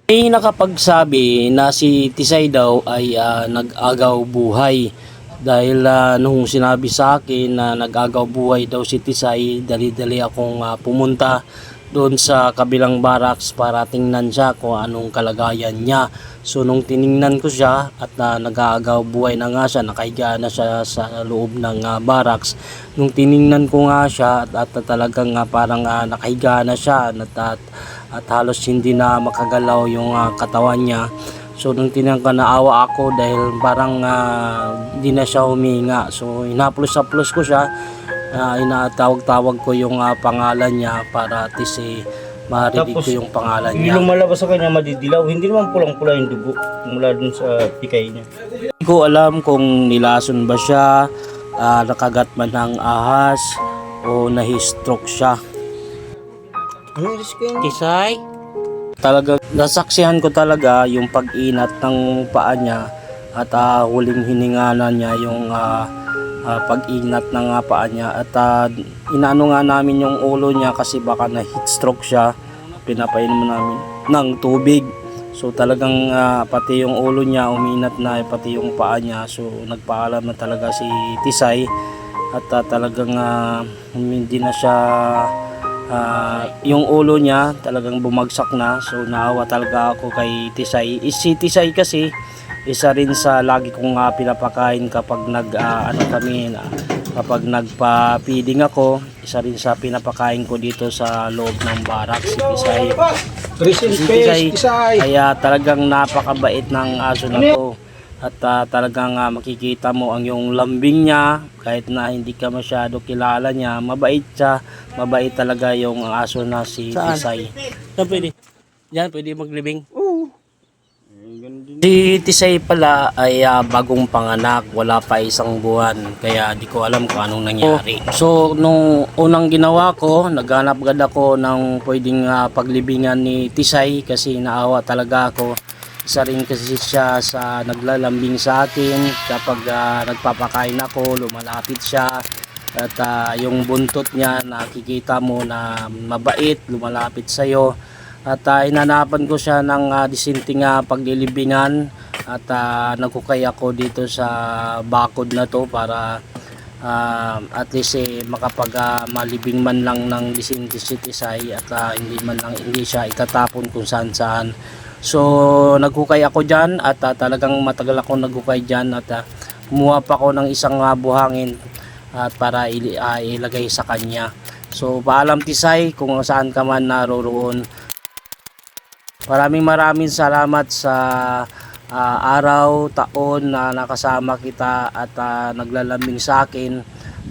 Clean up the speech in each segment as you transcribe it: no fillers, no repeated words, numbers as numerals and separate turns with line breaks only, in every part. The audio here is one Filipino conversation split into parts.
May nakapagsabi na si Tisay daw ay nag-agaw buhay dahil nung sinabi sa akin na nag-agaw buhay daw si Tisay, dali-dali akong pumunta doon sa kabilang barracks para tingnan siya kung anong kalagayan niya. So nung tiningnan ko siya at nag-aagaw buhay na nga siya, nakahiga na siya sa loob ng barracks. Nung tiningnan ko nga siya at talagang parang nakahiga na siya at halos hindi na makagalaw yung katawan niya. So nung tiningnan ko, naawa ako dahil parang hindi na siya huminga. So inaplos-aplos ko siya. Inatawag-tawag ko yung pangalan niya para at least marinig ko yung pangalan
Hindi
niya.
lumalabas sa kanya madidilaw, hindi naman pulang-pula yung dugo mula dun sa pikay niya.
Hindi ko alam kung nilason ba siya, nakagat man ng ahas o nahistroke siya.
Anong risk yun?
Tisay? Talaga, nasaksihan ko talaga yung pag-inat ng paa niya at huling hininganan niya yung pag-inat ng paa niya at inaano nga namin yung ulo niya kasi baka na heat stroke siya, pinapainom namin ng tubig. So talagang pati yung ulo niya uminat na, pati yung paa niya. So nagpaalam na talaga si Tisay at talagang hindi na siya yung ulo niya talagang bumagsak na. So naawa talaga ako kay Tisay. Si Tisay kasi isa rin sa lagi kong pinapakain kapag kapag nagpa-feeding ako. Isa rin sa pinapakain ko dito sa loob ng barracks, si Tisay. Si Tisay ay talagang napakabait ng aso na to. At talagang makikita mo ang yung lambing niya, kahit na hindi ka masyado kilala niya, mabait siya. Mabait talaga yung aso na si Tisay. Saan pwede? Diyan pwede maglibing? Si Tisay pala ay bagong panganak, wala pa isang buwan, kaya di ko alam kung anong nangyari. So nung unang ginawa ko, naghanap agad ako ng pwedeng paglibingan ni Tisay kasi naawa talaga ako. Isa rin kasi siya sa naglalambing sa akin kapag nagpapakain ako, lumalapit siya. At yung buntot niya nakikita mo na mabait, lumalapit sa'yo. At inanapan ko siya ng disinting paglilibingan at nagkukay ako dito sa bakod na to para at least malibing man lang ng disinti si Tisay at hindi siya itatapon kung saan saan. So nagkukay ako dyan at talagang matagal ako nagkukay dyan at kumuha pa ako ng isang buhangin at para ilagay sa kanya. So paalam Tisay kung saan ka man naroroon. Maraming salamat sa araw, taon na nakasama kita at naglalambing sa akin.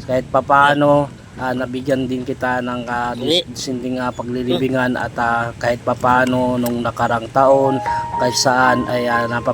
Kahit papaano nabigyan din kita ng disinding paglilibingan at kahit papaano nung nakarang taon kahit saan ay